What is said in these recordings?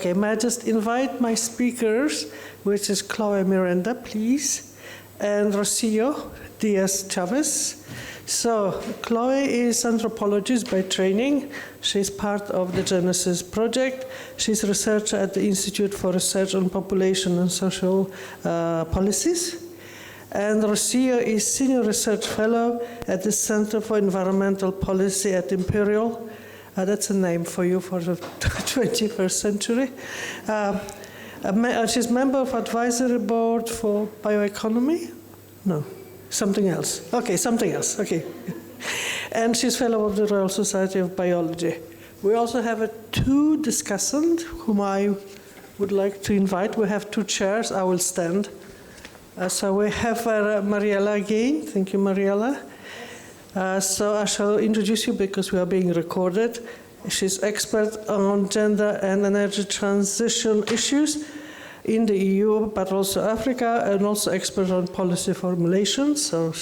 Okay, may I just invite my speakers, which is Cloe and Mirenda, please, and Rocio, Diaz-Chavez. So, Cloe is anthropologist by training. She's part of the gEneSys project. She's a researcher at the Institute for Research on Population and Social Policies. And Rocio is Senior Research Fellow at the Center for Environmental Policy at Imperial. That's a name for you for the 21st century. She's member of Advisory Board for Bioeconomy? No, something else. Okay, something else, okay. And she's fellow of the Royal Society of Biology. We also have two discussants whom I would like to invite. We have two chairs, I will stand. So we have Mariëlle again. Thank you, Mariëlle. So I shall introduce you because we are being recorded. She's expert on gender and energy transition issues in the EU, but also Africa, and also expert on policy formulation, so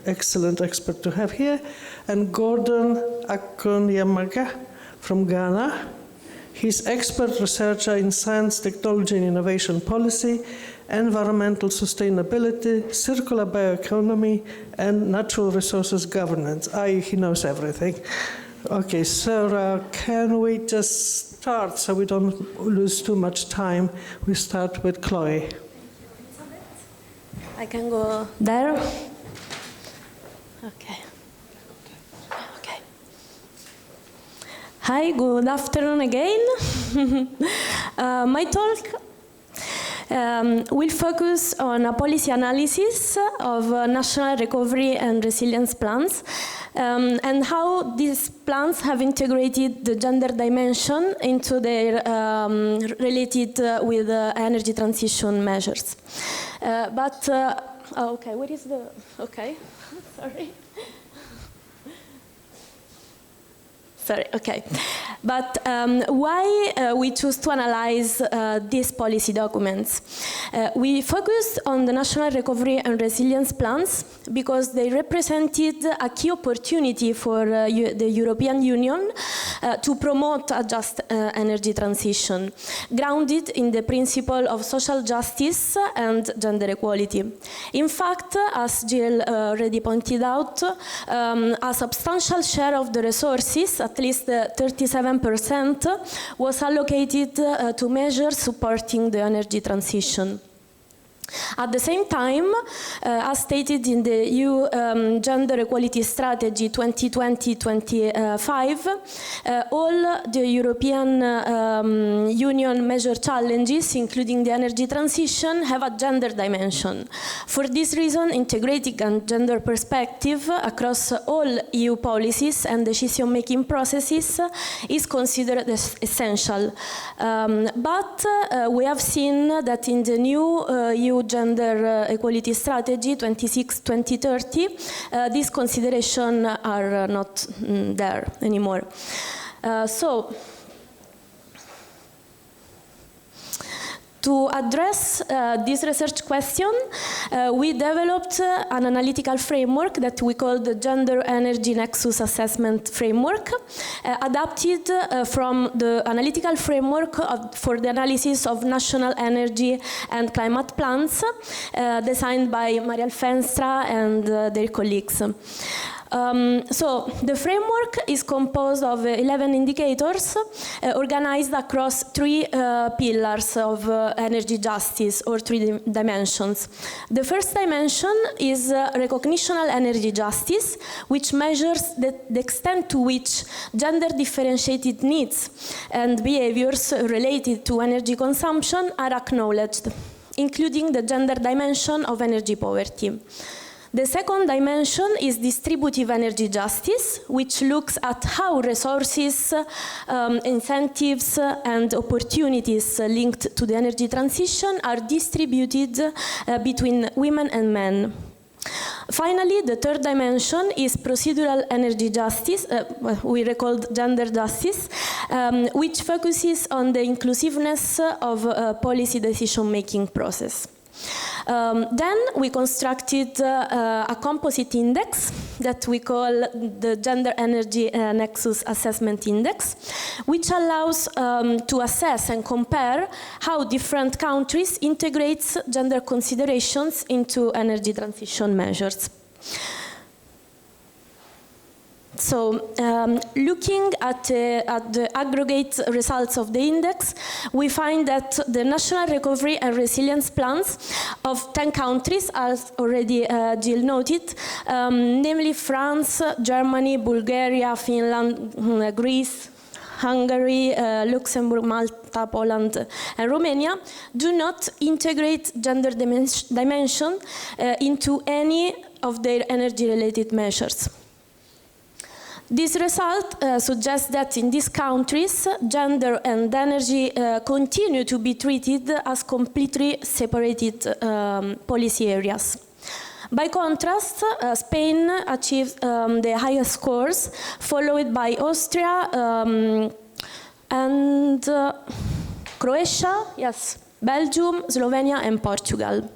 excellent expert to have here. And Gordon Akon-Yamga from Ghana. He's expert researcher in science, technology, and innovation policy, environmental sustainability, circular bioeconomy, and natural resources governance. He knows everything. Okay, so can we just start so we don't lose too much time? We start with Cloe. I can go there. Okay. Okay. Hi, good afternoon again. My talk will focus on a policy analysis of national recovery and resilience plans and how these plans have integrated the gender dimension into their related with energy transition measures. Okay, where is the, okay, sorry. Sorry, okay. But why we choose to analyze these policy documents? We focused on the National Recovery and Resilience Plans because they represented a key opportunity for the European Union to promote a just energy transition, grounded in the principle of social justice and gender equality. In fact, as Jill already pointed out, a substantial share of the resources, at least 37%, was allocated to measures supporting the energy transition. At the same time, as stated in the EU Gender Equality Strategy 2020-25, all the European Union measure challenges, including the energy transition, have a gender dimension. For this reason, integrating a gender perspective across all EU policies and decision-making processes is considered essential. But we have seen that in the new EU Gender Equality Strategy 26-2030, these considerations are not there anymore. So, to address this research question, we developed an analytical framework that we call the Gender Energy Nexus Assessment Framework, adapted from the analytical framework for the analysis of national energy and climate plans, designed by Mariëlle Feenstra and their colleagues. So the framework is composed of 11 indicators organized across three pillars of energy justice, or three dimensions. The first dimension is recognitional energy justice, which measures the extent to which gender-differentiated needs and behaviors related to energy consumption are acknowledged, including the gender dimension of energy poverty. The second dimension is distributive energy justice, which looks at how resources, incentives, and opportunities linked to the energy transition are distributed between women and men. Finally, the third dimension is procedural energy justice, we recall gender justice, which focuses on the inclusiveness of policy decision-making process. Then we constructed a composite index that we call the Gender Energy Nexus Assessment Index, which allows to assess and compare how different countries integrate gender considerations into energy transition measures. So, looking at the aggregate results of the index, we find that the national recovery and resilience plans of 10 countries, as already Jill noted, namely France, Germany, Bulgaria, Finland, Greece, Hungary, Luxembourg, Malta, Poland, and Romania, do not integrate gender dimension into any of their energy-related measures. This result suggests that in these countries, gender and energy continue to be treated as completely separated policy areas. By contrast, Spain achieved the highest scores, followed by Austria and Croatia, yes, Belgium, Slovenia, and Portugal.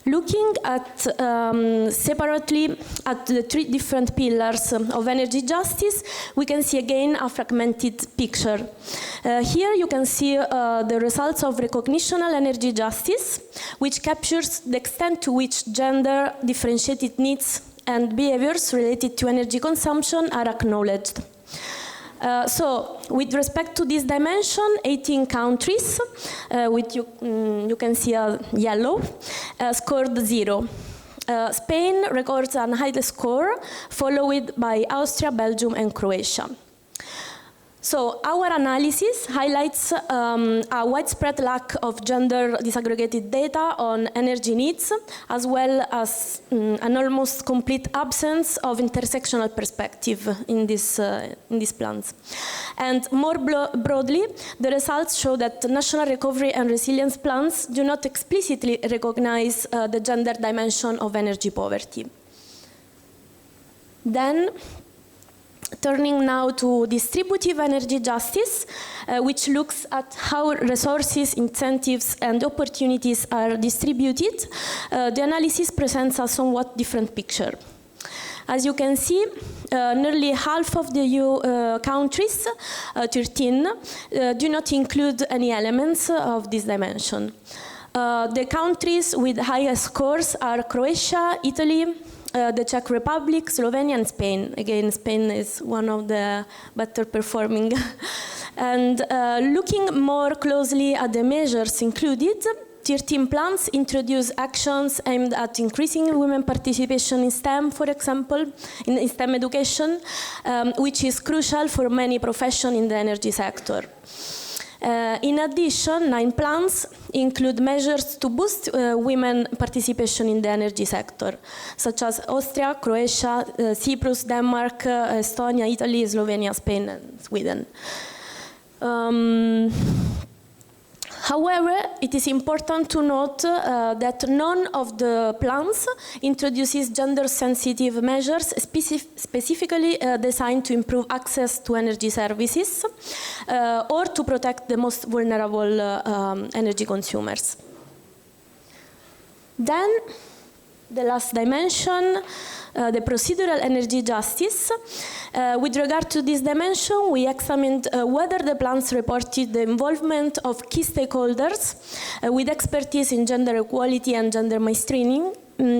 Looking at separately at the 3 different pillars of energy justice, we can see again a fragmented picture. Here you can see the results of recognitional energy justice, which captures the extent to which gender differentiated needs and behaviors related to energy consumption are acknowledged. So, with respect to this dimension, 18 countries, which you can see yellow, scored 0. Spain records a high score, followed by Austria, Belgium, and Croatia. So, our analysis highlights a widespread lack of gender disaggregated data on energy needs, as well as an almost complete absence of intersectional perspective in these plans. And more broadly, the results show that national recovery and resilience plans do not explicitly recognize the gender dimension of energy poverty. Then, turning now to distributive energy justice, which looks at how resources, incentives, and opportunities are distributed, the analysis presents a somewhat different picture. As you can see, nearly half of the EU countries, 13, do not include any elements of this dimension. The countries with highest scores are Croatia, Italy, the Czech Republic, Slovenia, and Spain. Again, Spain is one of the better performing. And looking more closely at the measures included, 13 plans introduce actions aimed at increasing women participation in STEM, for example, in STEM education, which is crucial for many professions in the energy sector. In addition, 9 plans include measures to boost women participation in the energy sector, such as Austria, Croatia, Cyprus, Denmark, Estonia, Italy, Slovenia, Spain, and Sweden. However, it is important to note that none of the plans introduces gender-sensitive measures specifically designed to improve access to energy services or to protect the most vulnerable energy consumers. Then, the last dimension, the procedural energy justice. With regard to this dimension, we examined whether the plans reported the involvement of key stakeholders with expertise in gender equality and gender mainstreaming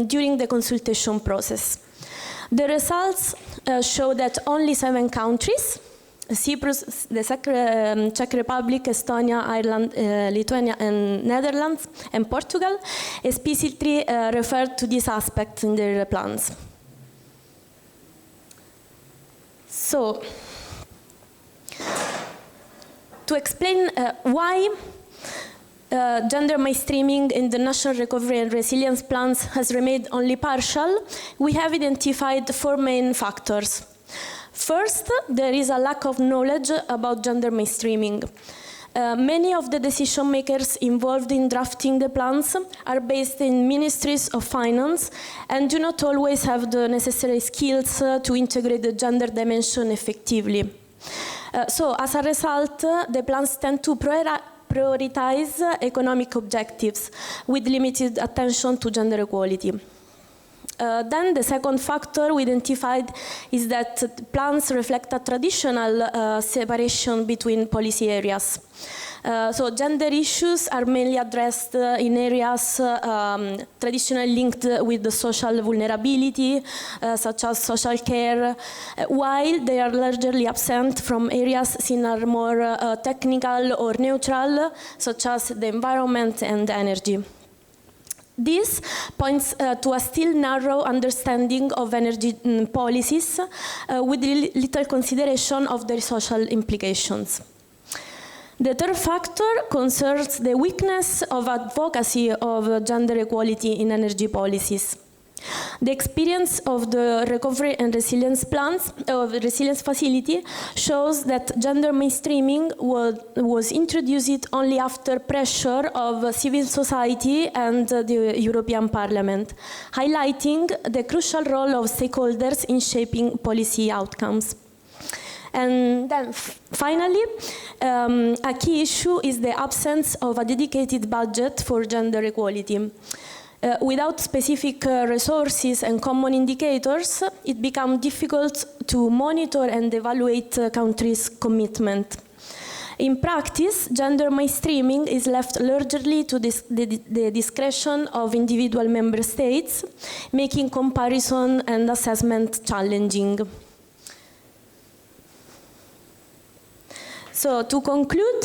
during the consultation process. The results show that only 7 countries, Cyprus, the Czech Republic, Estonia, Ireland, Lithuania, and Netherlands, and Portugal, explicitly referred to this aspect in their plans. So, to explain why gender mainstreaming in the national recovery and resilience plans has remained only partial, we have identified 4 main factors. First, there is a lack of knowledge about gender mainstreaming. Many of the decision makers involved in drafting the plans are based in ministries of finance and do not always have the necessary skills to integrate the gender dimension effectively. So, as a result, the plans tend to prioritize economic objectives with limited attention to gender equality. Then the second factor we identified is that plans reflect a traditional separation between policy areas. So gender issues are mainly addressed in areas traditionally linked with the social vulnerability, such as social care, while they are largely absent from areas seen as more technical or neutral, such as the environment and energy. This points to a still narrow understanding of energy policies with little consideration of their social implications. The third factor concerns the weakness of advocacy of gender equality in energy policies. The experience of the recovery and resilience plans of the resilience facility shows that gender mainstreaming was introduced only after pressure of civil society and the European Parliament, highlighting the crucial role of stakeholders in shaping policy outcomes. And then finally, a key issue is the absence of a dedicated budget for gender equality. Without specific resources and common indicators, it becomes difficult to monitor and evaluate countries' commitment. In practice, gender mainstreaming is left largely to the discretion of individual member states, making comparison and assessment challenging. So to conclude,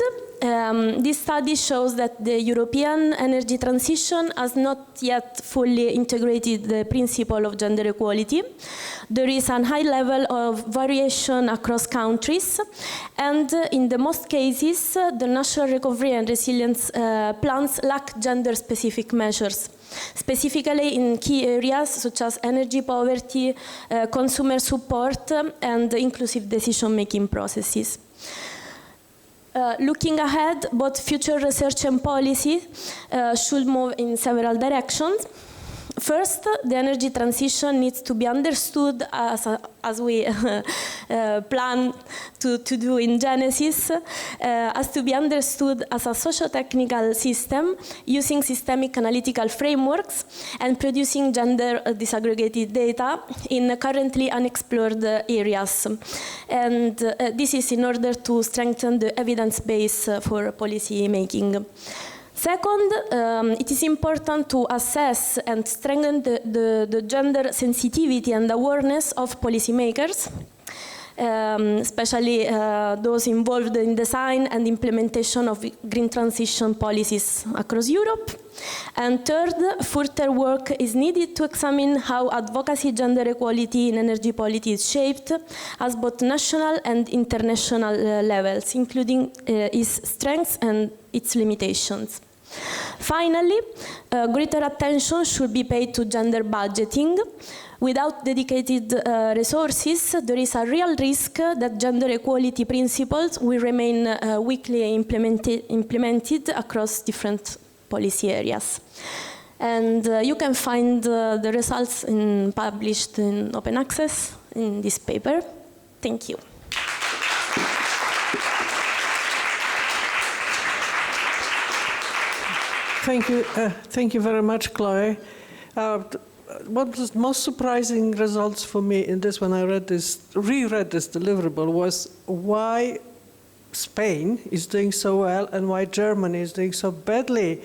this study shows that the European energy transition has not yet fully integrated the principle of gender equality. There is a high level of variation across countries, and in the most cases, the national recovery and resilience plans lack gender-specific measures, specifically in key areas such as energy poverty, consumer support, and inclusive decision-making processes. Looking ahead, both future research and policy should move in several directions. First, the energy transition needs to be understood as we plan to do in gEneSys, as to be understood as a socio-technical system using systemic analytical frameworks and producing gender disaggregated data in currently unexplored areas. And this is in order to strengthen the evidence base for policy making. Second, it is important to assess and strengthen the gender sensitivity and awareness of policymakers, especially those involved in design and implementation of green transition policies across Europe. And third, further work is needed to examine how advocacy gender equality in energy policy is shaped at both national and international levels, including its strengths and its limitations. Finally, greater attention should be paid to gender budgeting. Without dedicated resources, there is a real risk that gender equality principles will remain weakly implemented across different policy areas. And you can find the results published in open access in this paper. Thank you. Thank you very much, Chloe. What was the most surprising results for me in this when I reread this deliverable was why Spain is doing so well and why Germany is doing so badly.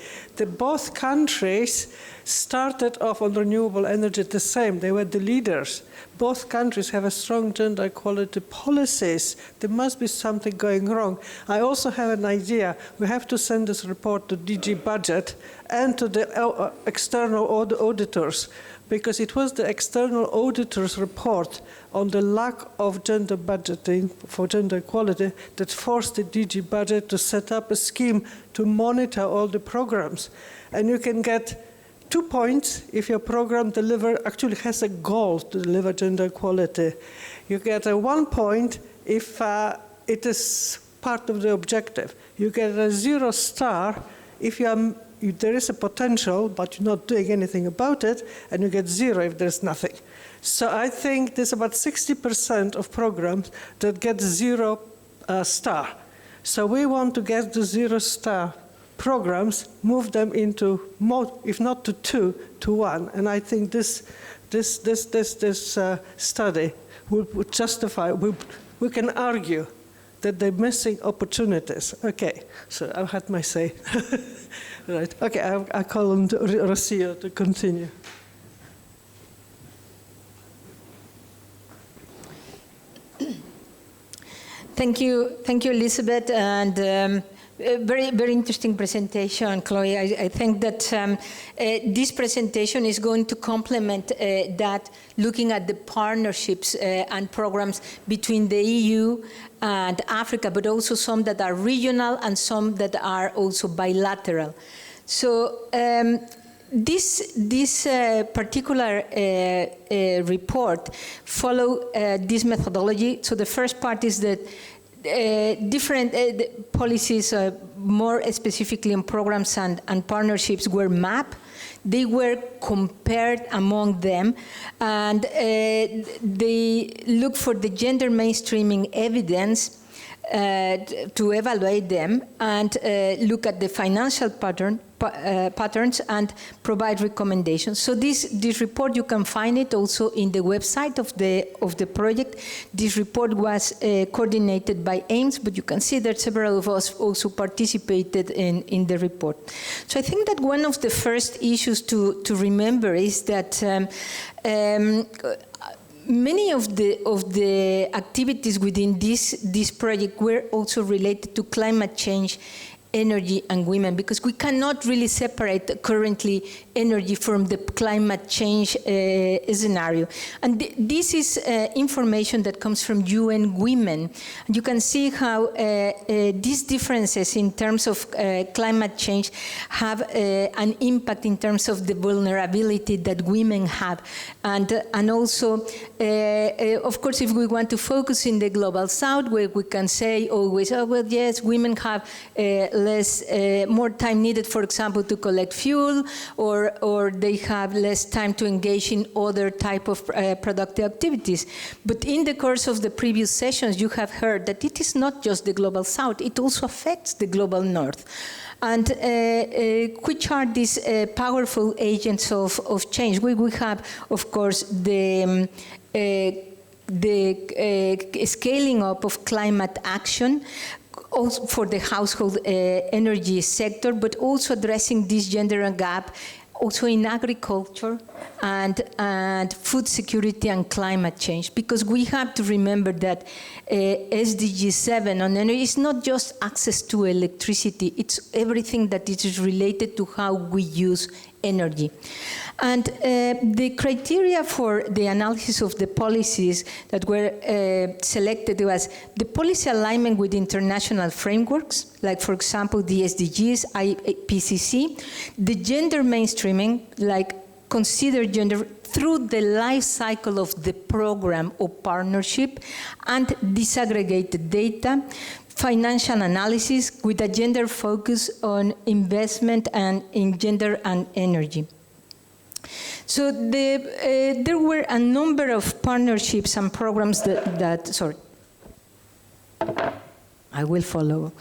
Both countries started off on renewable energy the same. They were the leaders. Both countries have a strong gender equality policies. There must be something going wrong. I also have an idea. We have to send this report to DG Budget and to the external auditors, because it was the external auditors' report on the lack of gender budgeting for gender equality that forced the DG Budget to set up a scheme to monitor all the programs. And you can get 2 points if your program actually has a goal to deliver gender equality. You get a 1 point if it is part of the objective. You get a 0 star if there is a potential, but you're not doing anything about it, and you get 0 if there's nothing. So I think there's about 60% of programs that get 0 star. So we want to get the zero-star programs, move them into more, if not to 2, to 1. And I think this study would justify, we can argue that they're missing opportunities. Okay, so I've had my say. Right, okay, I call on Rocio to continue. Thank you, Elizabeth, and very, very interesting presentation, Chloe. I think that this presentation is going to complement that, looking at the partnerships and programs between the EU and Africa, but also some that are regional and some that are also bilateral. So this particular report follow this methodology. So the first part is that different policies, more specifically on programs and partnerships, were mapped. They were compared among them, and they look for the gender mainstreaming evidence to evaluate them, and look at the financial patterns and provide recommendations. So this report, you can find it also in the website of the project. This report was coordinated by AIMS, but you can see that several of us also participated in the report. So I think that one of the first issues to remember is that many of the activities within this project were also related to climate change, energy, and women, because we cannot really separate currently energy from the climate change scenario. And this is information that comes from UN Women. And you can see how these differences in terms of climate change have an impact in terms of the vulnerability that women have. And also, of course, if we want to focus in the global south, where we can say always, oh, well, yes, women have more time needed, for example, to collect fuel, or they have less time to engage in other type of productive activities. But in the course of the previous sessions, you have heard that it is not just the global south, it also affects the global north. And which are these powerful agents of change? We have, of course, the scaling up of climate action, also for the household energy sector, but also addressing this gender gap also in agriculture and food security and climate change, because we have to remember that SDG 7 on energy is not just access to electricity, it's everything that is related to how we use energy. And the criteria for the analysis of the policies that were selected was the policy alignment with international frameworks, like, for example, the SDGs, IPCC, the gender mainstreaming, like consider gender through the life cycle of the program or partnership, and disaggregated data, financial analysis with a gender focus on investment and in gender and energy. So there were a number of partnerships and programs sorry, I will follow.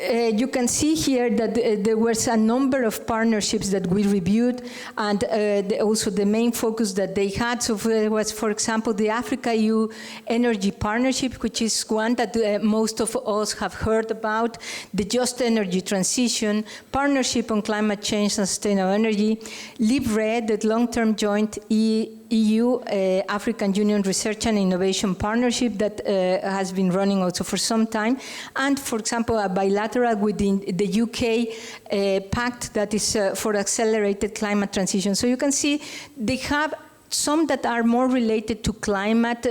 You can see here that there was a number of partnerships that we reviewed, and also the main focus that they had. So there was, for example, the Africa-EU Energy Partnership, which is one that most of us have heard about, the Just Energy Transition, Partnership on Climate Change and Sustainable Energy, LIBRE, the Long-Term Joint EU-African Union Research and Innovation Partnership that has been running also for some time, and, for example, a bilateral within the UK pact that is for accelerated climate transition. So you can see they have some that are more related to climate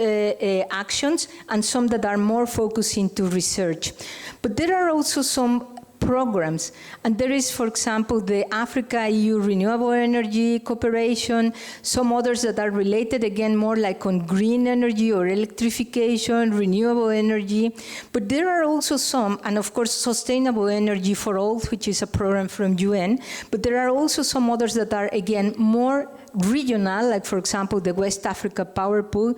actions and some that are more focused into research. But there are also some programs, and there is, for example, the Africa-EU Renewable Energy Cooperation, some others that are related, again, more like on green energy or electrification, renewable energy, but there are also some, and of course, Sustainable Energy for All, which is a program from UN, but there are also some others that are, again, more regional, like for example, the West Africa Power Pool,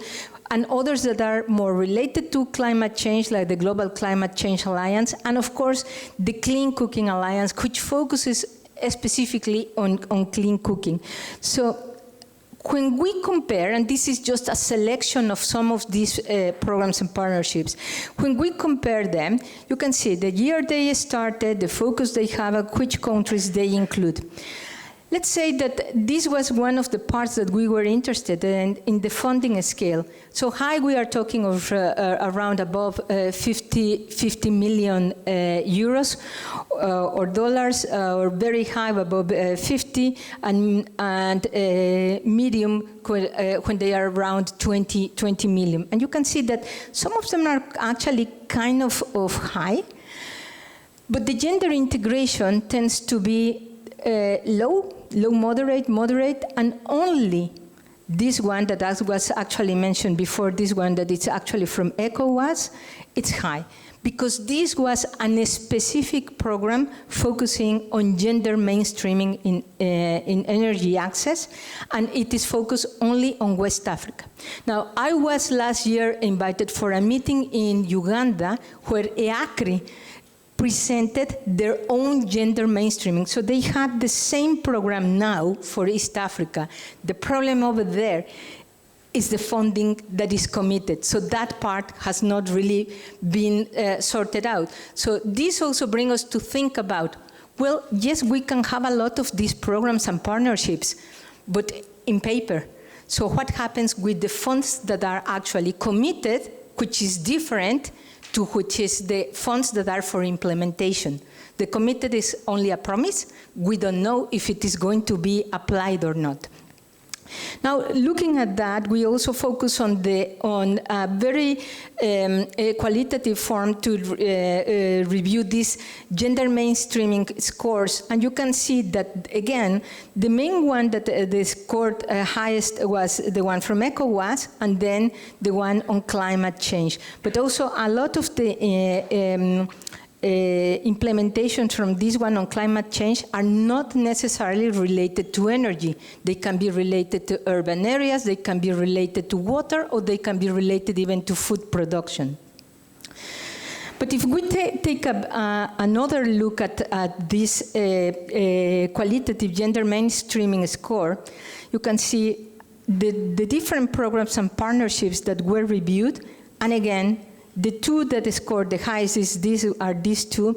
and others that are more related to climate change, like the Global Climate Change Alliance, and of course, the Clean Cooking Alliance, which focuses specifically on clean cooking. So when we compare, and this is just a selection of some of these programs and partnerships, when we compare them, you can see the year they started, the focus they have, and which countries they include. Let's say that this was one of the parts that we were interested in the funding scale. So high, we are talking of around above 50 million euros or dollars, or very high, above 50, and medium when they are around 20 million. And you can see that some of them are actually kind of high, but the gender integration tends to be low, moderate, and only this one that was actually mentioned before, this one that it's actually from ECOWAS, it's high. Because this was a specific program focusing on gender mainstreaming in energy access, and it is focused only on West Africa. Now, I was last year invited for a meeting in Uganda where EACRI presented their own gender mainstreaming. So they have the same program now for East Africa. The problem over there is the funding that is committed. So that part has not really been sorted out. So this also brings us to think about, well, yes, we can have a lot of these programs and partnerships, but in paper. So what happens with the funds that are actually committed, which is different to which is the funds that are for implementation. The committed is only a promise. We don't know if it is going to be applied or not. Now, looking at that, we also focus on a very qualitative form to review these gender mainstreaming scores. And you can see that, again, the main one that they scored highest was the one from ECOWAS, and then the one on climate change. But also a lot of the implementations from this one on climate change are not necessarily related to energy. They can be related to urban areas, they can be related to water, or they can be related even to food production. But if we take another look at this qualitative gender mainstreaming score, you can see the different programs and partnerships that were reviewed, and again, the two that scored the highest are these two,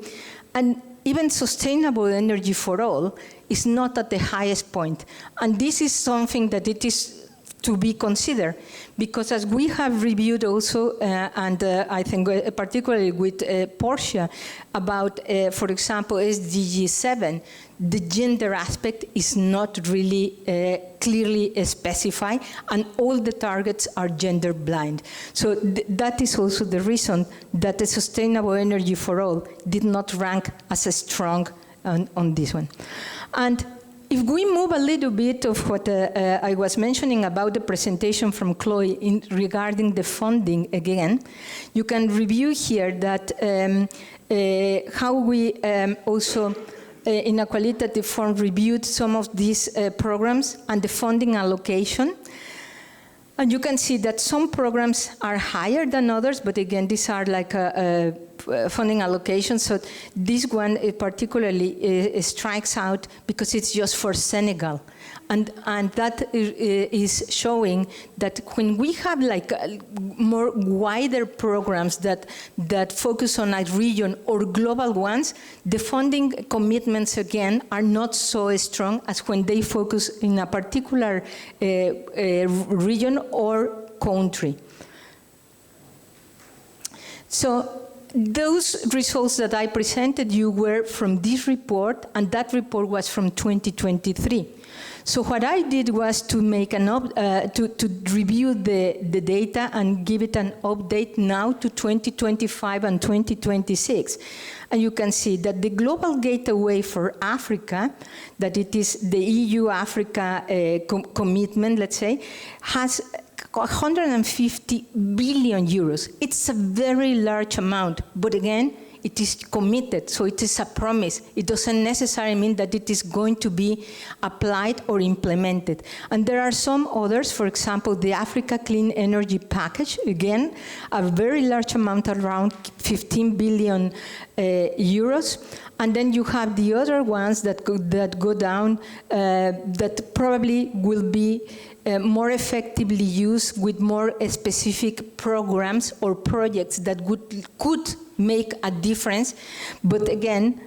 and even sustainable energy for all is not at the highest point. And this is something that it is to be considered, because as we have reviewed also, and I think particularly with Portia, about, for example, SDG 7, the gender aspect is not really clearly specified, and all the targets are gender blind. So that is also the reason that the sustainable energy for all did not rank as a strong on this one. And if we move a little bit of what I was mentioning about the presentation from Cloe regarding the funding again, you can review here that how we also in a qualitative form reviewed some of these programs and the funding allocation. And you can see that some programs are higher than others, but again, these are like funding allocations. So this one particularly strikes out because it's just for Senegal. And that is showing that when we have like more wider programs that focus on a region or global ones, the funding commitments again are not so strong as when they focus in a particular region or country. So those results that I presented you were from this report, and that report was from 2023. So what I did was to make to review the data and give it an update now to 2025 and 2026. And you can see that the global gateway for Africa, that it is the EU-Africa commitment, let's say, has 150 billion euros. It's a very large amount, but again, it is committed, so it is a promise. It doesn't necessarily mean that it is going to be applied or implemented. And there are some others, for example, the Africa Clean Energy Package, again, a very large amount, around 15 billion euros. And then you have the other ones that go down that probably will be more effectively used with more specific programs or projects that could make a difference. But again,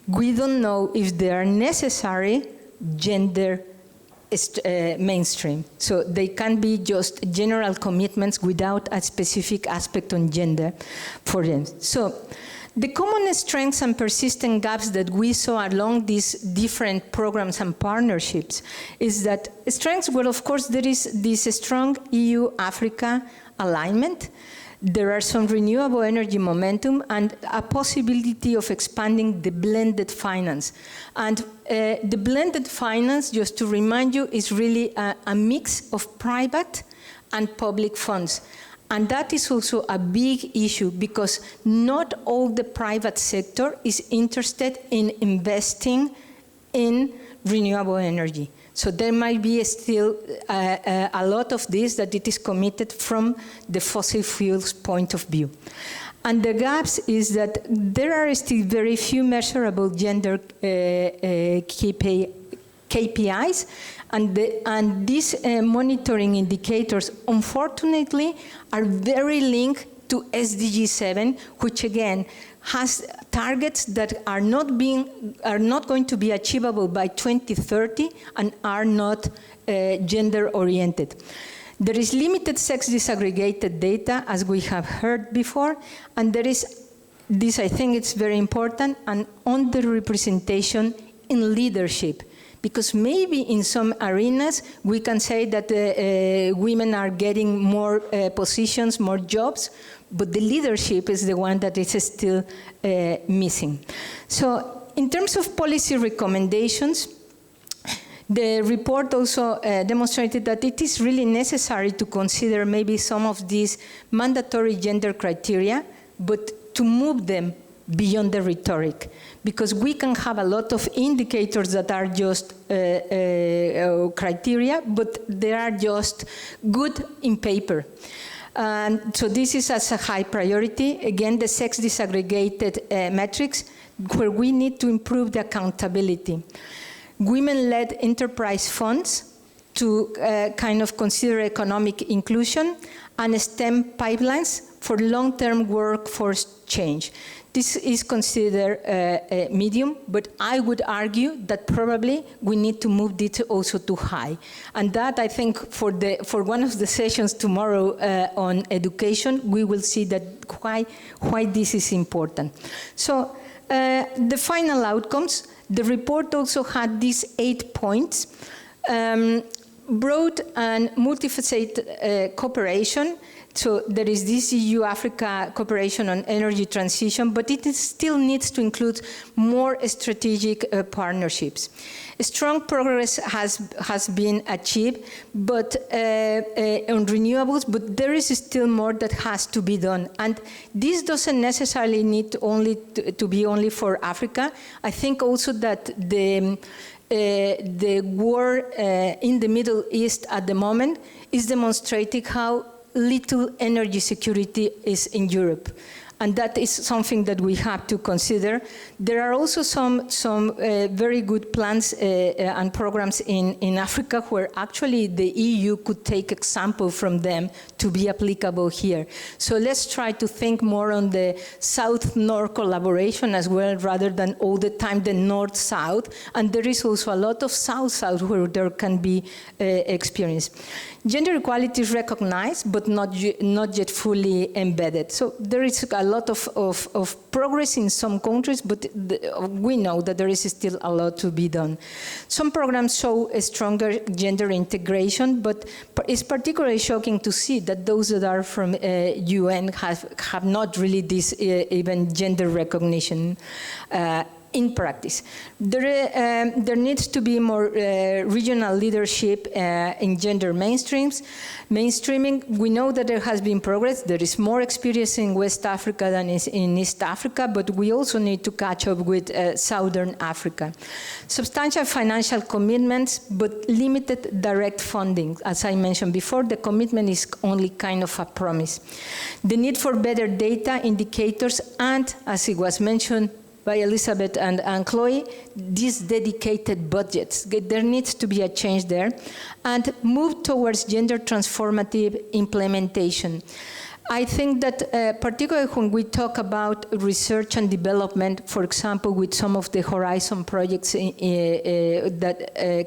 we don't know if they are necessary gender mainstream. So they can be just general commitments without a specific aspect on gender for them. So the common strengths and persistent gaps that we saw along these different programs and partnerships is that strengths, well, of course, there is this strong EU-Africa alignment. There are some renewable energy momentum and a possibility of expanding the blended finance. And the blended finance, just to remind you, is really a mix of private and public funds. And that is also a big issue because not all the private sector is interested in investing in renewable energy. So there might be still a lot of this that it is committed from the fossil fuels point of view. And the gaps is that there are still very few measurable gender KPIs, and these monitoring indicators, unfortunately, are very linked to SDG 7, which again has targets that are not going to be achievable by 2030 and are not gender oriented. There is limited sex disaggregated data, as we have heard before, and there is this, I think it's very important, an underrepresentation in leadership. Because maybe in some arenas we can say that women are getting more positions, more jobs, but the leadership is the one that is still missing. So in terms of policy recommendations, the report also demonstrated that it is really necessary to consider maybe some of these mandatory gender criteria, but to move them beyond the rhetoric, because we can have a lot of indicators that are just criteria, but they are just good in paper. And so this is as a high priority. Again, the sex disaggregated metrics, where we need to improve the accountability. Women-led enterprise funds to kind of consider economic inclusion, and STEM pipelines for long-term workforce change. This is considered medium, but I would argue that probably we need to move this also to high. And that, I think, for one of the sessions tomorrow on education, we will see that why this is important. So the final outcomes, the report also had these 8 points. Broad and multifaceted cooperation. So there is this EU-Africa cooperation on energy transition, but it still needs to include more strategic partnerships. Strong progress has been achieved, but on renewables, but there is still more that has to be done. And this doesn't necessarily need only to be only for Africa. I think also that the war in the Middle East at the moment is demonstrating how little energy security is in Europe. And that is something that we have to consider. There are also some very good plans and programs in Africa where actually the EU could take example from them to be applicable here. So let's try to think more on the South-North collaboration as well, rather than all the time the North-South. And there is also a lot of South-South where there can be experience. Gender equality is recognized, but not yet fully embedded. So there is a lot of progress in some countries, but we know that there is still a lot to be done. Some programs show a stronger gender integration, but it's particularly shocking to see that those that are from UN have not really this even gender recognition. in practice. There needs to be more regional leadership in gender mainstreaming. We know that there has been progress. There is more experience in West Africa than is in East Africa, but we also need to catch up with Southern Africa. Substantial financial commitments, but limited direct funding. As I mentioned before, the commitment is only kind of a promise. The need for better data, indicators, and, as it was mentioned by Elizabeth and Chloe, these dedicated budgets. There needs to be a change there. And move towards gender transformative implementation. I think that particularly when we talk about research and development, for example, with some of the Horizon projects that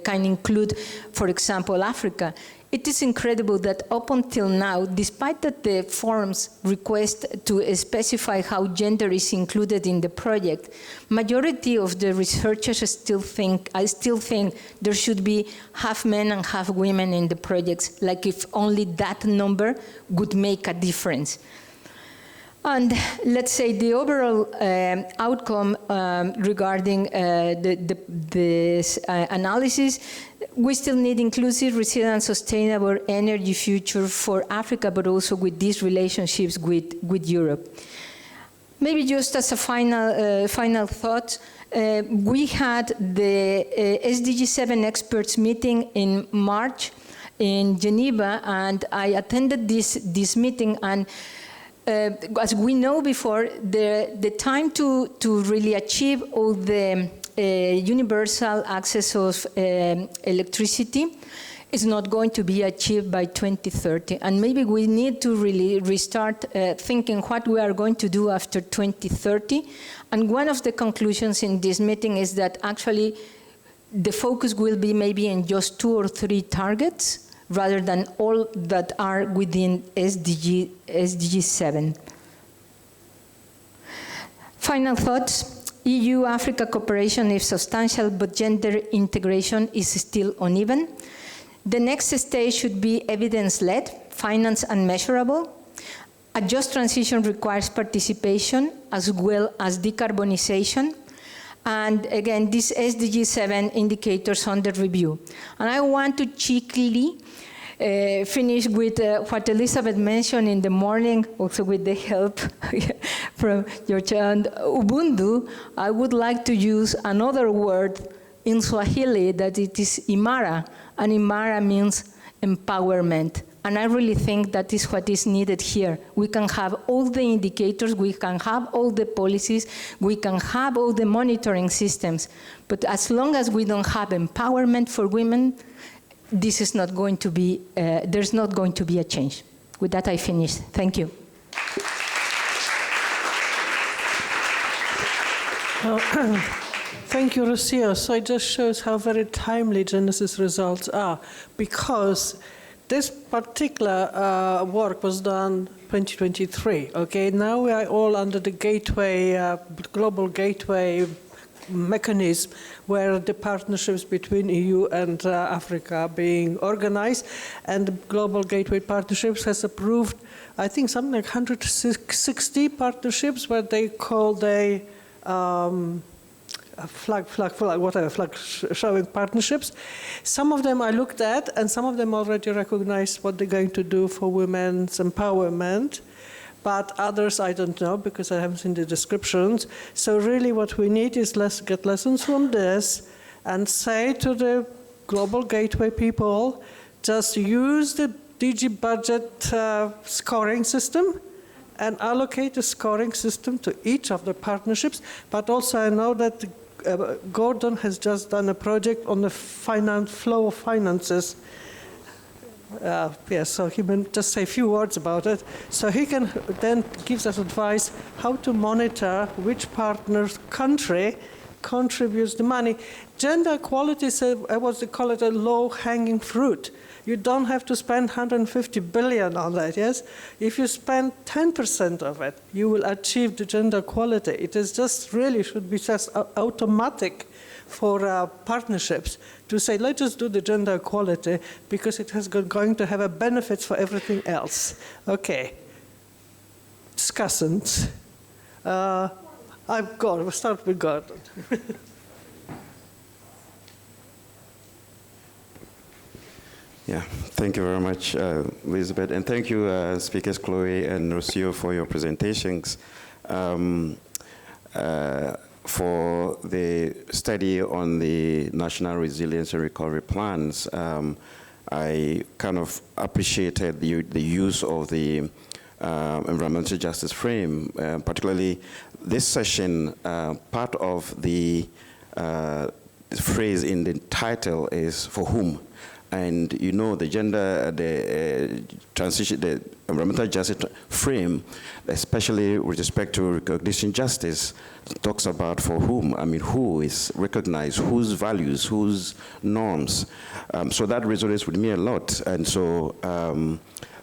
can include, for example, Africa, it is incredible that up until now, despite that the forms request to specify how gender is included in the project, majority of the researchers I still think there should be half men and half women in the projects, like if only that number would make a difference. And let's say the overall outcome regarding this analysis, we still need inclusive, resilient, sustainable energy future for Africa, but also with these relationships with Europe. Maybe just as a final thought, we had the SDG 7 experts meeting in March in Geneva, and I attended this meeting, and as we know before, the time to really achieve all the universal access of electricity is not going to be achieved by 2030. And maybe we need to really restart thinking what we are going to do after 2030. And one of the conclusions in this meeting is that actually the focus will be maybe in just 2 or 3 targets, rather than all that are within SDG 7. Final thoughts. EU-Africa cooperation is substantial, but gender integration is still uneven. The next stage should be evidence-led, finance and measurable. A just transition requires participation as well as decarbonization. And again, these SDG 7 indicators under review. And I want to cheekily finish with what Elizabeth mentioned in the morning, also with the help from Georgia and Ubuntu. I would like to use another word in Swahili that it is Imara, and Imara means empowerment. And I really think that is what is needed here. We can have all the indicators, we can have all the policies, we can have all the monitoring systems, but as long as we don't have empowerment for women, this is not going to be, there's not going to be a change. With that, I finish. Thank you. Thank you, Rocio. So it just shows how very timely gEneSys results are, because this particular work was done 2023. Okay, now we are all under the gateway, global gateway mechanism, where the partnerships between EU and Africa are being organized, and the Global Gateway Partnerships has approved, I think, something like 160 partnerships, where they call the flag showing partnerships. Some of them I looked at, and some of them already recognize what they're going to do for women's empowerment. But others I don't know, because I haven't seen the descriptions. So really what we need is get lessons from this and say to the Global Gateway people, just use the DG budget scoring system and allocate a scoring system to each of the partnerships. But also I know that Gordon has just done a project on the flow of finances. Yes, so he will just say a few words about it. So he can then gives us advice how to monitor which partner's country contributes the money. Gender equality is what they call it, a low-hanging fruit. You don't have to spend 150 billion on that, yes? If you spend 10% of it, you will achieve the gender equality. It is just really should be just automatic for partnerships to say, let's just do the gender equality because it has going to have a benefits for everything else. Okay. Discussant. We'll start with God. Yeah, thank you very much, Elizabeth, and thank you, speakers Cloe and Rocio, for your presentations. For the study on the National Resilience and Recovery Plans, I kind of appreciated the use of the environmental justice frame, particularly this session. Part of the phrase in the title is "for whom," and you know the transition, the environmental justice frame, especially with respect to recognition justice, talks about for whom. I mean, who is recognized, whose values, whose norms. So that resonates with me a lot. And so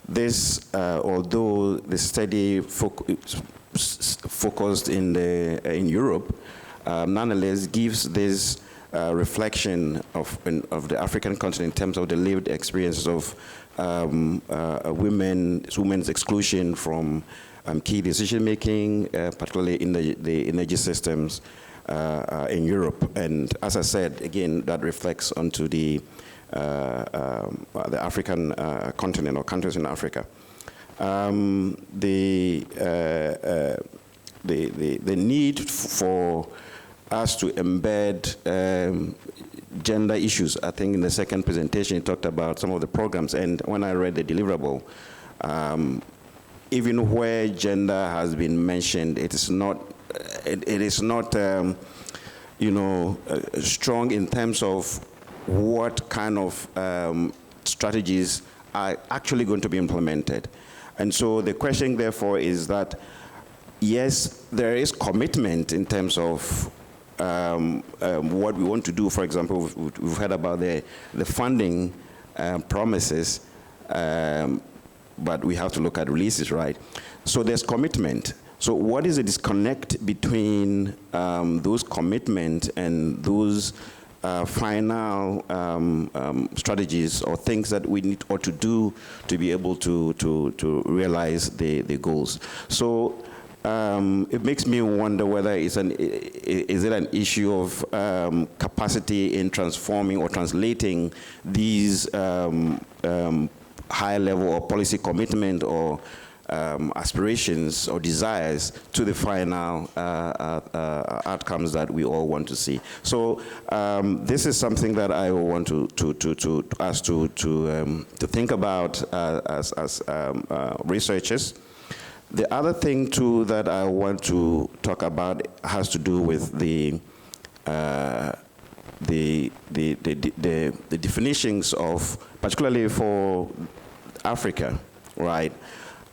this, although the study focused in Europe, nonetheless gives this reflection of the African continent in terms of the lived experiences of women's exclusion from key decision-making, particularly in the energy systems in Europe. And as I said, again, that reflects onto the African continent or countries in Africa. The need for us to embed gender issues. I think in the second presentation, you talked about some of the programs, and when I read the deliverable, even where gender has been mentioned, it is not, strong in terms of what kind of strategies are actually going to be implemented. And so the question, therefore, is that, yes, there is commitment in terms of what we want to do. For example, we've heard about the funding promises, but we have to look at releases, right? So there's commitment. So what is the disconnect between those commitment and those final strategies or things that we need or to do to be able to realize the goals? So it makes me wonder whether is it an issue of capacity in transforming or translating these high level or policy commitment or aspirations or desires to the final outcomes that we all want to see. So this is something that I want to us to think about as researchers. The other thing too that I want to talk about has to do with the definitions of, particularly for Africa, right?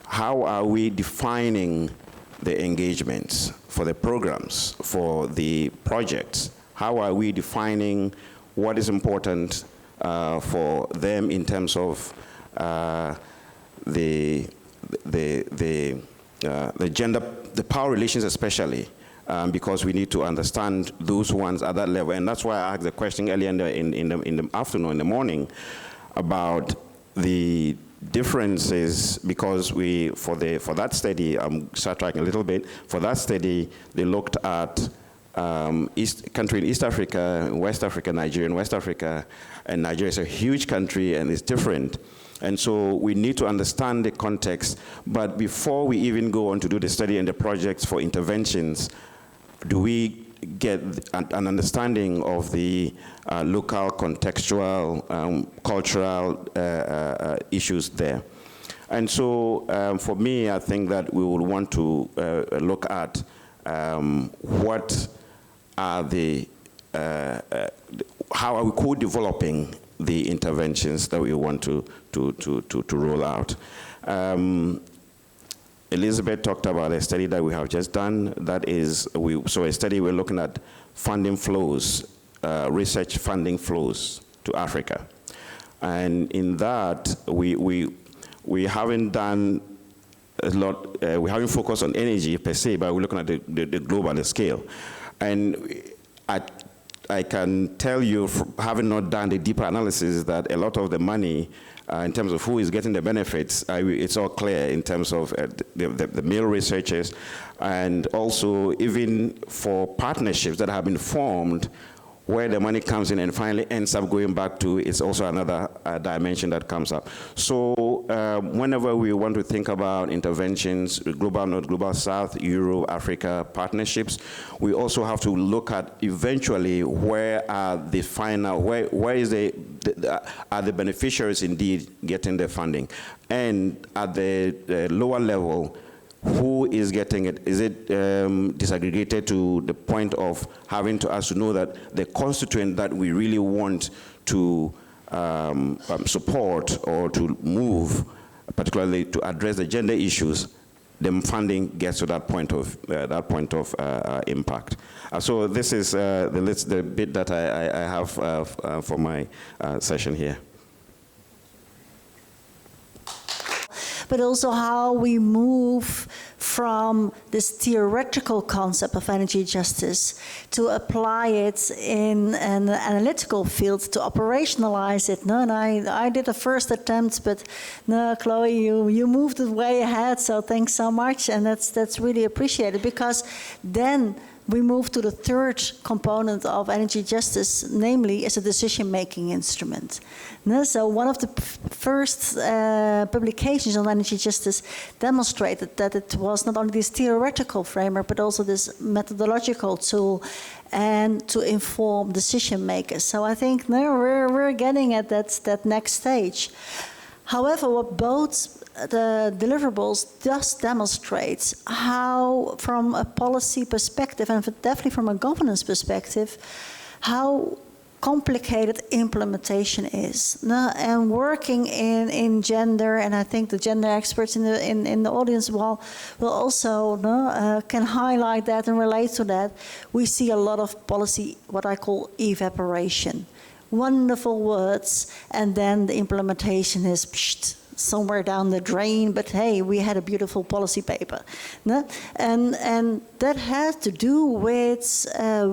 How are we defining the engagements for the programs, for the projects? How are we defining what is important for them in terms of the gender, the power relations especially, because we need to understand those ones at that level. And that's why I asked the question earlier in the afternoon, in the morning, about the differences, because for that study, I'm sidetracking a little bit, for that study, they looked at country in East Africa, West Africa, Nigeria and West Africa, and Nigeria is a huge country and it's different. And so we need to understand the context, but before we even go on to do the study and the projects for interventions, do we get an understanding of the local, contextual, cultural issues there? And so for me, I think that we would want to look at what are how are we co-developing the interventions that we want to roll out. Elizabeth talked about a study that we have just done. That is, so a study we're looking at funding flows, research funding flows to Africa. And in that, we haven't done a lot, we haven't focused on energy per se, but we're looking at the global scale. And I can tell you, having not done the deeper analysis, that a lot of the money, in terms of who is getting the benefits, it's all clear in terms of the male researchers, and also even for partnerships that have been formed where the money comes in and finally ends up going back to, it's also another dimension that comes up. So whenever we want to think about interventions, global north, global south, Euro, Africa partnerships, we also have to look at eventually where are the final, where is are the beneficiaries indeed getting the funding? And at the lower level, who is getting it? Is it disaggregated to the point of having to us to know that the constituent that we really want to support or to move, particularly to address the gender issues, the funding gets to that point of impact. So this is the bit that I have for my session here. But also how we move from this theoretical concept of energy justice to apply it in an analytical field, to operationalize it. No, and I did a first attempt, but no, Chloe, you moved it way ahead, so thanks so much, and that's really appreciated, because then we move to the third component of energy justice, namely as a decision-making instrument. So one of the first publications on energy justice demonstrated that it was not only this theoretical framework, but also this methodological tool and to inform decision makers. So I think now we're getting at that next stage. However, what both the deliverables does demonstrate how, from a policy perspective, and definitely from a governance perspective, how complicated implementation is. And working in gender, and I think the gender experts in the audience will also can highlight that and relate to that. We see a lot of policy, what I call evaporation. Wonderful words, and then the implementation is psht, somewhere down the drain, but hey, we had a beautiful policy paper. And that has to do with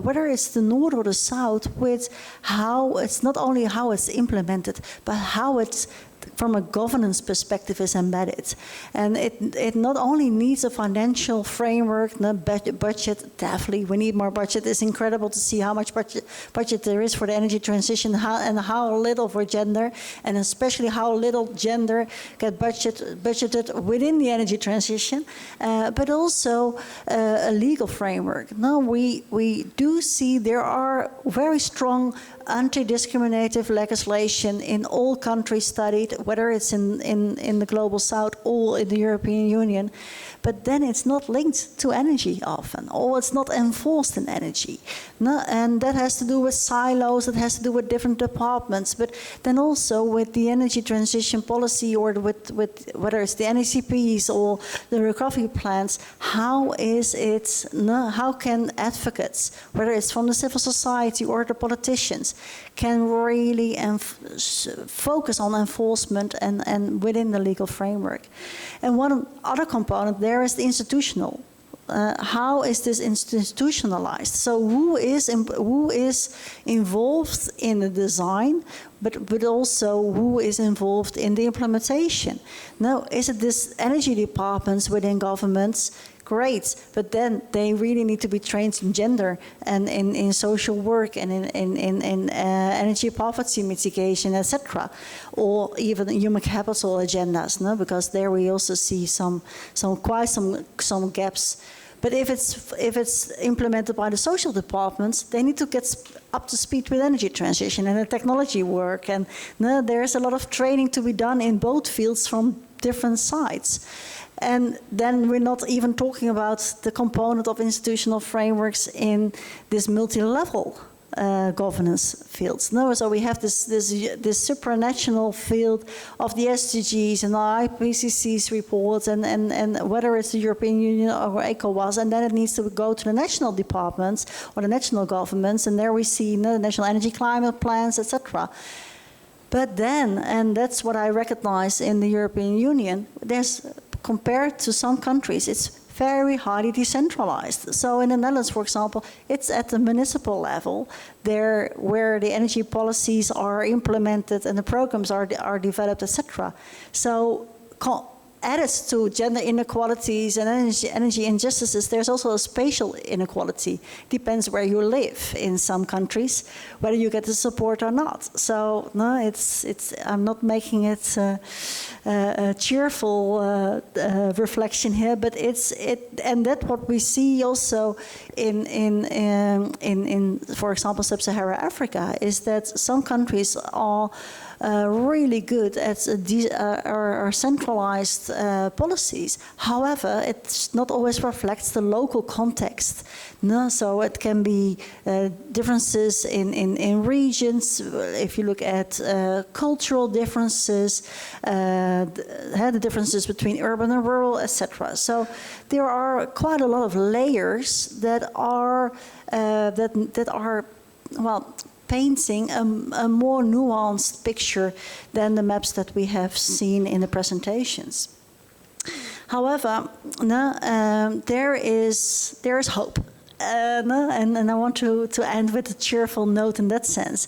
whether it's the north or the south, with how it's not only how it's implemented, but how it's from a governance perspective is embedded. And it not only needs a financial framework, budget, definitely we need more budget. It's incredible to see how much budget there is for the energy transition, and how little for gender, and especially how little gender get budgeted within the energy transition, but also a legal framework. Now we do see there are very strong anti-discriminative legislation in all countries studied, whether it's in the global south or in the European Union, but then it's not linked to energy often, or it's not enforced in energy. And that has to do with silos, it has to do with different departments, but then also with the energy transition policy, or with whether it's the NECPs or the recovery plans, how can advocates, whether it's from the civil society or the politicians, can really focus on enforcement and within the legal framework. And one other component there is the institutional. How is this institutionalized? So who is involved in the design, but also who is involved in the implementation? Now, is it this energy departments within governments? Great, but then they really need to be trained in gender and in social work and in energy poverty mitigation, etc., or even human capital agendas, because there we also see some gaps. But if it's implemented by the social departments, they need to get up to speed with energy transition and the technology work, and there's a lot of training to be done in both fields from different sides. And then we're not even talking about the component of institutional frameworks in this multi-level governance fields. So we have this supranational field of the SDGs and the IPCC's reports, and whether it's the European Union or ECOWAS, and then it needs to go to the national departments or the national governments, and there we see the national energy climate plans, etc. But then, and that's what I recognize in the European Union, compared to some countries, it's very highly decentralized. So in the Netherlands, for example, it's at the municipal level there where the energy policies are implemented and the programs are developed, etc. So added to gender inequalities and energy injustices, there's also a spatial inequality. Depends where you live in some countries, whether you get the support or not. So no, I'm not making it a cheerful reflection here, but and that's what we see also in for example, Sub-Saharan Africa, is that some countries are really good at our centralized policies. However, it not always reflects the local context. No? So it can be differences in regions. If you look at cultural differences, the differences between urban and rural, etc. So there are quite a lot of layers that are well, painting a more nuanced picture than the maps that we have seen in the presentations. However, there is hope. And I want to end with a cheerful note in that sense,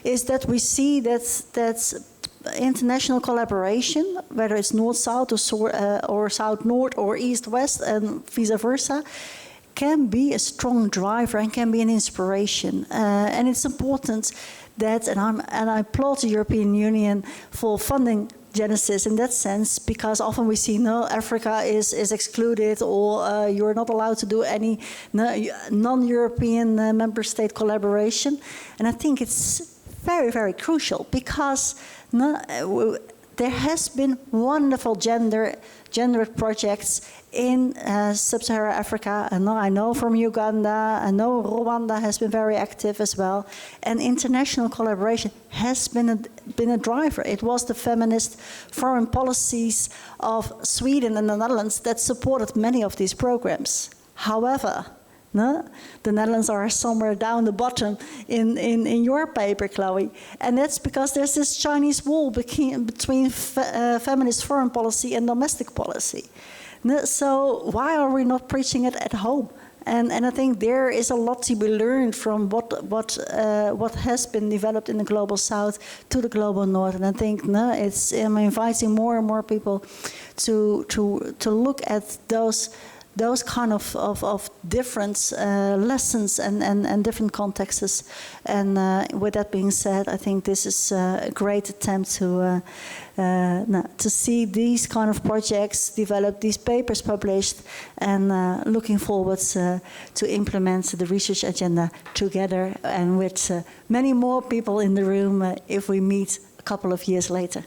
is that we see that international collaboration, whether it's north-south or south-north or east-west and vice versa, can be a strong driver and can be an inspiration. And it's important that, and I applaud the European Union for funding gEneSys in that sense, because often we see, no, Africa is excluded, or you're not allowed to do any non-European member state collaboration. And I think it's very, very crucial, because there has been wonderful gendered projects in Sub-Saharan Africa. And I know from Uganda, I know Rwanda has been very active as well. And international collaboration has been a driver. It was the feminist foreign policies of Sweden and the Netherlands that supported many of these programs. However, the Netherlands are somewhere down the bottom in your paper, Chloe. And that's because there's this Chinese wall between feminist foreign policy and domestic policy. So why are we not preaching it at home? And I think there is a lot to be learned from what has been developed in the global south to the global north. And I think I'm inviting more and more people to look at those kind of different lessons and different contexts. And with that being said, I think this is a great attempt to see these kind of projects develop, these papers published, and looking forward to implement the research agenda together and with many more people in the room if we meet a couple of years later.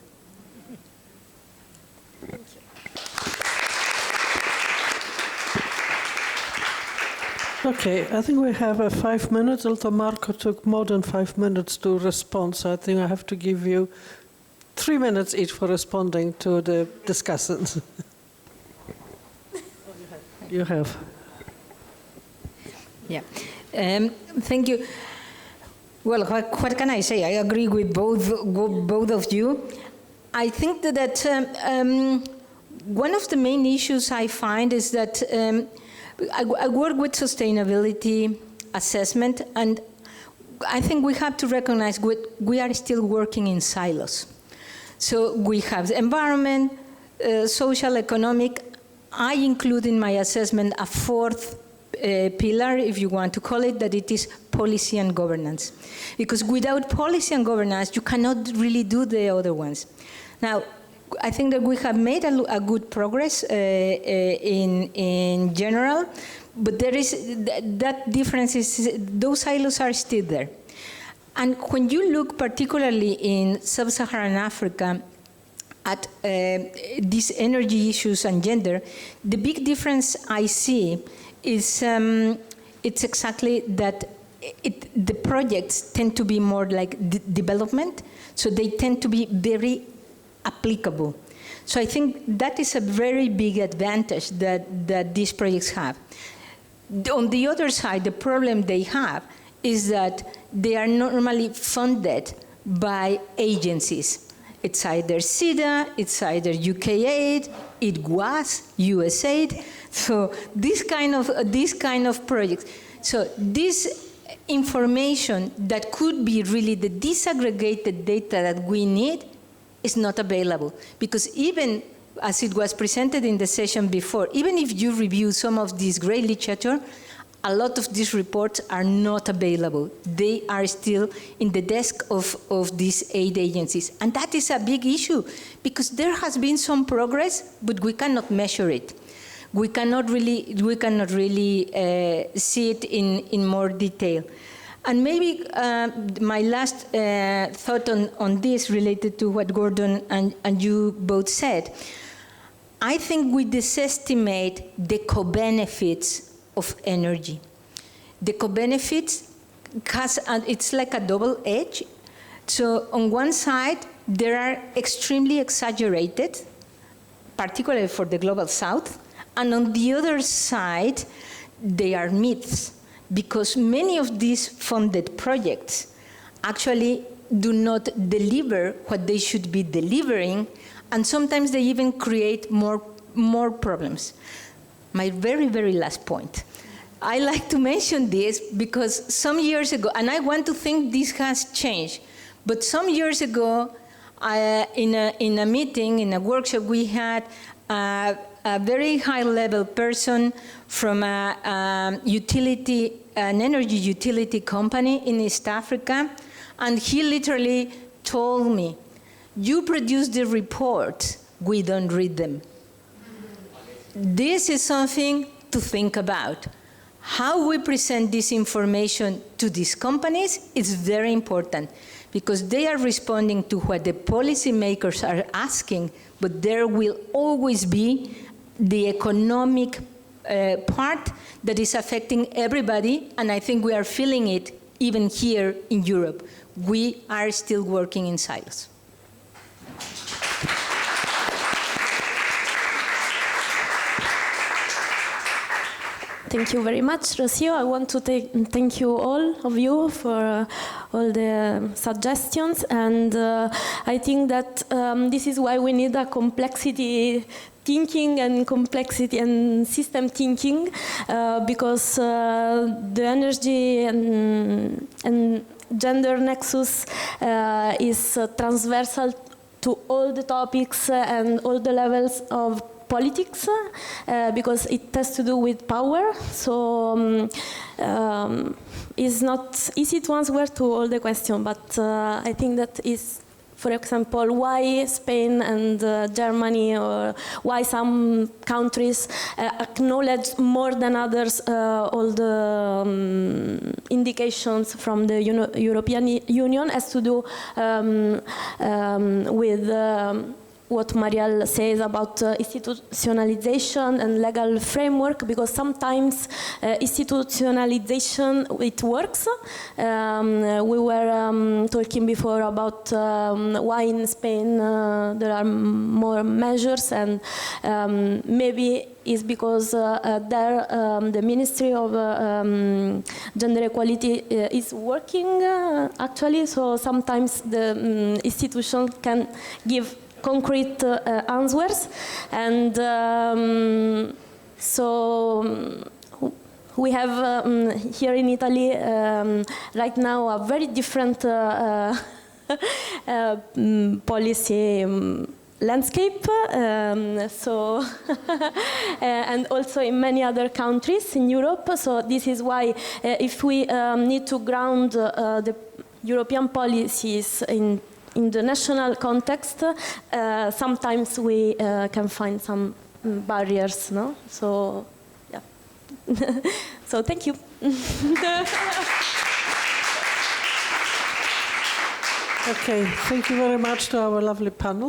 Okay, I think we have 5 minutes, although Marco took more than 5 minutes to respond, so I think I have to give you 3 minutes each for responding to the discussants. You have. Yeah, thank you. Well, what can I say? I agree with both of you. I think that one of the main issues I find is that I work with sustainability assessment, and I think we have to recognize we are still working in silos. So we have the environment, social, economic. I include in my assessment a fourth pillar, if you want to call it, that it is policy and governance. Because without policy and governance, you cannot really do the other ones. Now, I think that we have made a good progress in general, but there is that difference is those silos are still there. And when you look particularly in Sub-Saharan Africa at these energy issues and gender, the big difference I see is it's exactly that the projects tend to be more like development, so they tend to be very applicable. So I think that is a very big advantage that these projects have. On the other side, the problem they have is that they are normally funded by agencies. It's either SIDA, it's either UK aid, it was US aid. So this kind of projects. So this information that could be really the disaggregated data that we need is not available, because even as it was presented in the session before, even if you review some of this great literature, a lot of these reports are not available. They are still in the desk of these 8 agencies. And that is a big issue, because there has been some progress, but we cannot measure it. We cannot really see it in more detail. And maybe my last thought on this, related to what Gordon and you both said, I think we disestimate the co-benefits of energy. The co-benefits it's like a double edge. So on one side, they are extremely exaggerated, particularly for the Global South. And on the other side, they are myths, because many of these funded projects actually do not deliver what they should be delivering, and sometimes they even create more problems. My very, very last point. I like to mention this because some years ago, and I want to think this has changed, but some years ago, in a meeting, in a workshop, we had a very high-level person from an energy utility company in East Africa, and he literally told me, "You produce the reports, we don't read them." This is something to think about. How we present this information to these companies is very important, because they are responding to what the policymakers are asking, but there will always be the economic part that is affecting everybody, and I think we are feeling it even here in Europe. We are still working in silos. Thank you very much, Rocio. I want to thank you, all of you, for all the suggestions, and I think that this is why we need a complexity thinking and complexity and system thinking, because the energy and gender nexus is transversal to all the topics and all the levels of politics, because it has to do with power. So it's not easy to answer to all the questions, but I think that is, for example, why Spain and Germany, or why some countries acknowledge more than others all the indications from the European Union, has to do with what Mariëlle says about institutionalization and legal framework, because sometimes institutionalization, it works. We were talking before about why in Spain there are more measures, and maybe is because there the Ministry of Gender Equality is working actually, so sometimes the institution can give concrete answers, and so we have here in Italy right now a very different policy landscape, so and also in many other countries in Europe. So this is why if we need to ground the European policies in the national context, sometimes we can find some barriers, no? So, yeah. So, thank you. Okay, thank you very much to our lovely panel.